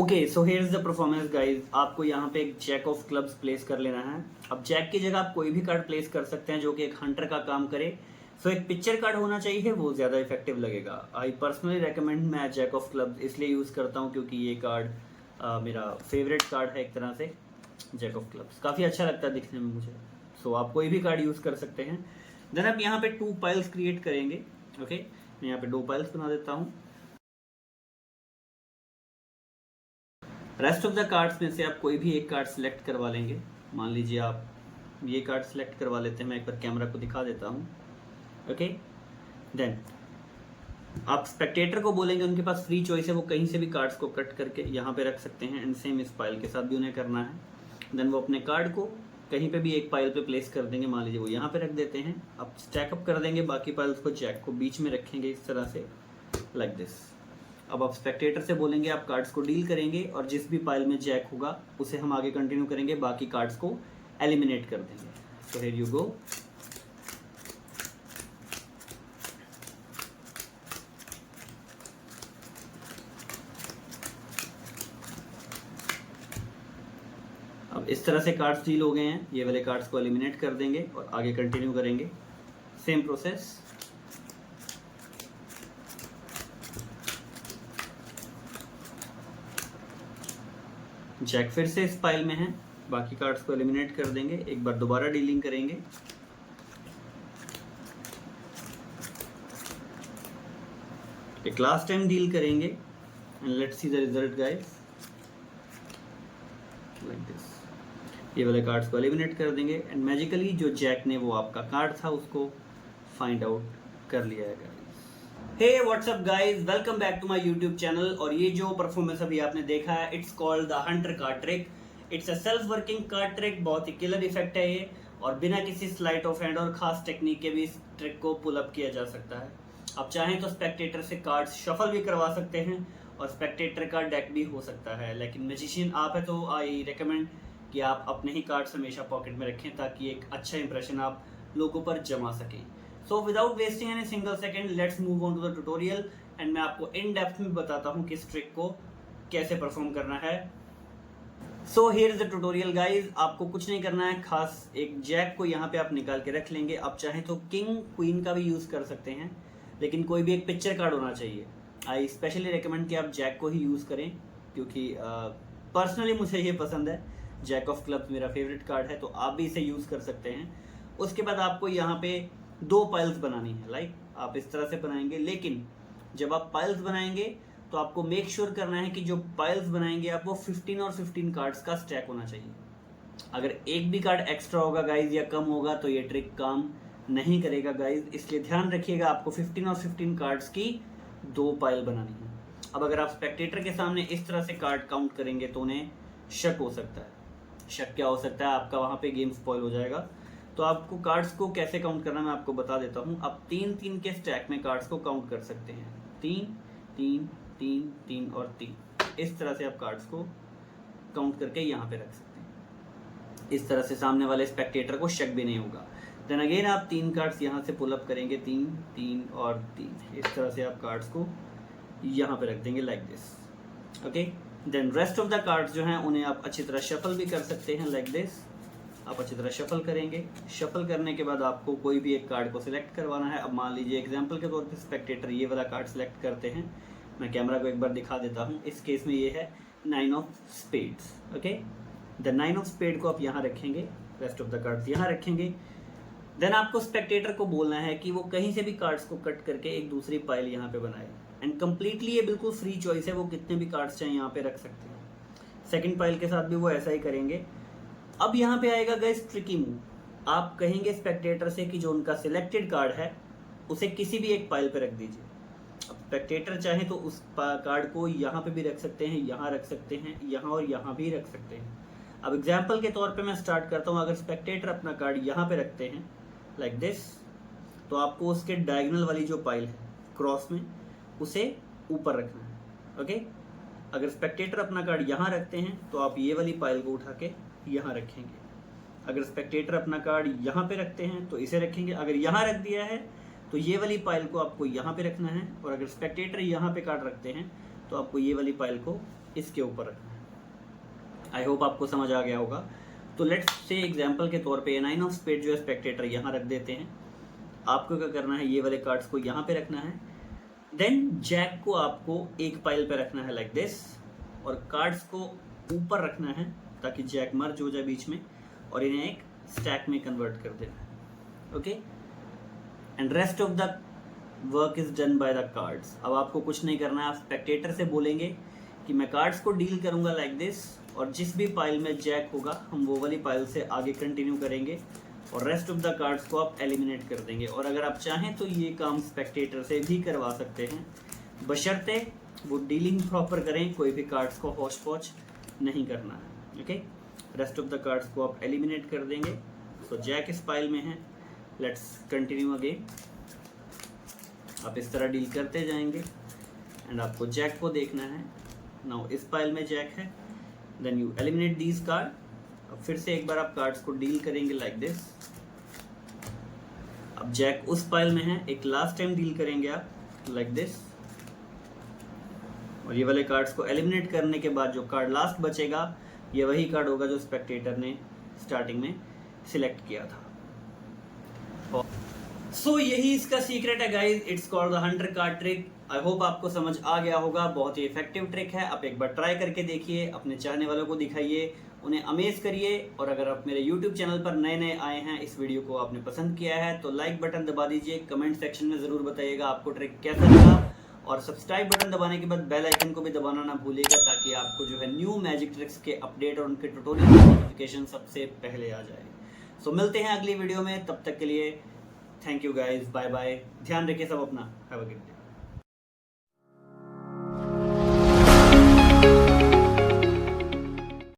Okay, so here is the performance guys. आपको यहाँ पे एक जैक ऑफ क्लब्स प्लेस कर लेना है। अब जैक की जगह आप कोई भी कार्ड प्लेस कर सकते हैं जो कि एक हंटर का काम करे। सो एक पिक्चर कार्ड होना चाहिए, वो ज़्यादा इफेक्टिव लगेगा। आई पर्सनली रेकमेंड मैं जैक ऑफ क्लब्स इसलिए यूज़ करता हूँ क्योंकि ये कार्ड मेरा फेवरेट कार्ड है एक तरह से। जैक ऑफ क्लब्स काफ़ी अच्छा लगता है दिखने में मुझे। सो आप कोई भी कार्ड यूज़ कर सकते हैं। देन आप यहाँ पे 2 पाइल्स क्रिएट करेंगे। ओके, मैं यहाँ पे 2 पाइल्स बना देता हूँ। रेस्ट ऑफ द कार्ड्स में से आप कोई भी एक कार्ड सिलेक्ट करवा लेंगे। मान लीजिए आप ये कार्ड सिलेक्ट करवा लेते हैं। मैं एक बार कैमरा को दिखा देता हूँ। ओके, देन आप स्पेक्टेटर को बोलेंगे, उनके पास फ्री चॉइस है, वो कहीं से भी कार्ड्स को कट करके यहाँ पे रख सकते हैं। एंड सेम इस पाइल के साथ भी उन्हें करना है। देन वो अपने कार्ड को कहीं पे भी एक पाइल पे प्लेस कर देंगे। मान लीजिए वो यहाँ पे रख देते हैं। अब स्टैकअप कर देंगे बाकी पाइल्स को, जैक को बीच में रखेंगे इस तरह से, लाइक दिस। अब आप स्पेक्टेटर से बोलेंगे आप कार्ड्स को डील करेंगे और जिस भी पाइल में जैक होगा उसे हम आगे कंटिन्यू करेंगे, बाकी कार्ड्स को एलिमिनेट कर देंगे। So here you go. अब इस तरह से कार्ड्स डील हो गए हैं। ये वाले कार्ड्स को एलिमिनेट कर देंगे और आगे कंटिन्यू करेंगे सेम प्रोसेस। जैक फिर से इस पाइल में है, बाकी कार्ड्स को एलिमिनेट कर देंगे। एक बार दोबारा डीलिंग करेंगे। एक लास्ट टाइम डील करेंगे and let's see the result guys, like this. ये वाले कार्ड्स को एलिमिनेट कर देंगे एंड मैजिकली जो जैक ने वो आपका कार्ड था उसको फाइंड आउट कर लिया है guys. Hey what's up guys, welcome back to my YouTube channel. और ये जो परफॉर्मेंस अभी आपने देखा है, it's called the hunter card trick. It's a self working card trick. बहुत ही किलर इफेक्ट है ये, और बिना किसी स्लाइट ऑफ हैंड और खास टेक्निक के भी इस ट्रिक को पुल अप किया जा सकता है। आप चाहें तो स्पेक्टेटर से कार्ड्स शफल भी करवा सकते हैं और स्पेक्टेटर का डेक भी हो सकता है, लेकिन मैजिशियन आप है तो आई रिकमेंड कि आप अपने ही कार्ड्स हमेशा पॉकेट में रखें ताकि एक अच्छा इंप्रेशन आप लोगों पर जमा सकें। So without wasting any single second, let's move on to the tutorial and मैं आपको in depth में बताता हूँ कि इस ट्रिक को कैसे परफॉर्म करना है। So here is the tutorial guys। आपको कुछ नहीं करना है खास। एक जैक को यहाँ पे आप निकाल के रख लेंगे। आप चाहें तो किंग क्वीन का भी यूज़ कर सकते हैं, लेकिन कोई भी एक पिक्चर कार्ड होना चाहिए। आई स्पेशली रिकमेंड कि आप जैक को ही यूज़ करें क्योंकि पर्सनली मुझे ये पसंद है। जैक ऑफ क्लब्स मेरा फेवरेट कार्ड है, तो आप भी इसे यूज़ कर सकते हैं। उसके बाद आपको यहाँ पे 2 पाइल्स बनानी है। लाइक आप इस तरह से बनाएंगे, लेकिन जब आप पाइल्स बनाएंगे तो आपको मेक श्योर करना है कि जो पाइल्स बनाएंगे आप वो 15 और 15 कार्ड्स का स्टैक होना चाहिए। अगर एक भी कार्ड एक्स्ट्रा होगा गाइज या कम होगा तो ये ट्रिक काम नहीं करेगा गाइज, इसलिए ध्यान रखिएगा। आपको 15 और 15 कार्ड्स की 2 पाइल बनानी है। अब अगर आप स्पेक्टेटर के सामने इस तरह से कार्ड काउंट करेंगे तो उन्हें शक हो सकता है। शक क्या हो सकता है, आपका वहाँ पे गेम स्पॉइल हो जाएगा। तो आपको कार्ड्स को कैसे काउंट करना मैं आपको बता देता हूँ। आप 3-3 के स्टैक में कार्ड्स को काउंट कर सकते हैं। 3 3 3 3 और 3, इस तरह से आप कार्ड्स को काउंट करके यहाँ पे रख सकते हैं। इस तरह से सामने वाले स्पेक्टेटर को शक भी नहीं होगा। देन अगेन आप 3 कार्ड्स यहाँ से पुल अप करेंगे, 3 3 और 3। इस तरह से आप कार्ड्स को यहाँ पे रख देंगे like this. Okay, then rest of the cards जो हैं उन्हें आप अच्छी तरह शफल भी कर सकते हैं लाइक दिस। आप अच्छी तरह शफल करेंगे। शफल करने के बाद आपको कोई भी एक कार्ड को सिलेक्ट करवाना है। अब मान लीजिए एग्जांपल के तौर पे स्पेक्टेटर ये वाला कार्ड सिलेक्ट करते हैं। मैं कैमरा को एक बार दिखा देता हूँ। इस केस में ये है 9 of spades. Okay, the 9 of spade को आप यहाँ रखेंगे, रेस्ट ऑफ द कार्ड्स यहाँ रखेंगे। देन आपको स्पेक्टेटर को बोलना है कि वो कहीं से भी कार्ड्स को कट करके एक दूसरी पाइल यहाँ पे बनाए। एंड कम्प्लीटली ये बिल्कुल फ्री चॉइस है, वो कितने भी कार्ड्स चाहे यहाँ पे रख सकते हैं। सेकेंड पाइल के साथ भी वो ऐसा ही करेंगे। अब यहाँ पे आएगा गाइस ट्रिकी मूव। आप कहेंगे स्पेक्टेटर से कि जो उनका सिलेक्टेड कार्ड है उसे किसी भी एक पाइल पे रख दीजिए। अब स्पेक्टेटर चाहे तो उस कार्ड को यहाँ पे भी रख सकते हैं, यहाँ रख सकते हैं, यहाँ और यहाँ भी रख सकते हैं। अब एग्जाम्पल के तौर पे मैं स्टार्ट करता हूँ। अगर स्पेक्टेटर अपना कार्ड यहाँ पे रखते हैं लाइक दिस, तो आपको उसके डायगोनल वाली जो पाइल है क्रॉस में उसे ऊपर रखना है। ओके, अगर स्पेक्टेटर अपना कार्ड यहाँ रखते हैं तो आप ये वाली पाइल को उठा के यहाँ रखेंगे। अगर स्पेक्टेटर अपना कार्ड यहाँ पे रखते हैं तो इसे रखेंगे। अगर यहाँ रख दिया है तो ये वाली पाइल को आपको यहाँ पे रखना है, और अगर स्पेक्टेटर यहाँ पे कार्ड रखते हैं तो आपको ये वाली पाइल को इसके ऊपर रखना है। आई होप आपको समझ आ गया होगा। तो लेट्स से एग्जांपल के तौर पे 9 ऑफ स्पेड जो है स्पेक्टेटर यहाँ रख देते हैं। आपको क्या करना है, ये वाले कार्ड्स को यहाँ पे रखना है, देन जैक को आपको एक पाइल पे रखना है लाइक दिस, और कार्ड्स को ऊपर रखना है ताकि जैक मर्ज हो जाए बीच में, और इन्हें एक स्टैक में कन्वर्ट कर देना है। Okay, and rest of the work is done by the cards. अब आपको कुछ नहीं करना है, आप स्पेक्टेटर से बोलेंगे कि मैं कार्ड्स को डील करूंगा लाइक दिस, और जिस भी पाइल में जैक होगा हम वो वाली पाइल से आगे कंटिन्यू करेंगे, और रेस्ट ऑफ द कार्ड्स को आप एलिमिनेट कर देंगे। और अगर आप चाहें तो ये काम स्पेक्टेटर से भी करवा सकते हैं, बशर्ते वो डीलिंग प्रॉपर करें, कोई भी कार्ड्स को हौच पौच नहीं करना है। Okay, rest of the cards को आप एलिमिनेट कर देंगे। सो जैक इस पाइल में है, लेट्स कंटिन्यू अगेन। आप इस तरह डील करते जाएंगे एंड आपको जैक को देखना है। नाउ इस पाइल में जैक है, then you eliminate these card. अब फिर से एक बार आप कार्ड्स को डील करेंगे लाइक दिस। अब जैक उस पाइल में है, एक लास्ट टाइम डील करेंगे आप लाइक दिस, और ये वाले कार्ड्स को एलिमिनेट करने के बाद जो कार्ड लास्ट बचेगा ये वही कार्ड होगा जो स्पेक्टेटर ने स्टार्टिंग में सिलेक्ट किया था। सो यही इसका सीक्रेट है guys, it's called the 100 card trick. I hope आपको समझ आ गया होगा, बहुत ही इफेक्टिव ट्रिक है। आप एक बार ट्राई करके देखिए, अपने चाहने वालों को दिखाइए, उन्हें अमेज करिए। और अगर आप मेरे यूट्यूब चैनल पर नए नए आए हैं, इस वीडियो को आपने पसंद किया है तो लाइक बटन दबा दीजिए, कमेंट सेक्शन में ज़रूर बताइएगा आपको ट्रिक कैसा लगा, और सब्सक्राइब बटन दबाने के बाद बेल आइकन को भी दबाना ना भूलिएगा, ताकि आपको जो है न्यू मैजिक ट्रिक्स के अपडेट और उनके ट्यूटोरियल की नोटिफिकेशन सबसे पहले आ जाए। सो मिलते हैं अगली वीडियो में, तब तक के लिए thank you guys, bye bye, ध्यान रखिए सब अपना, हैव अ गुड डे।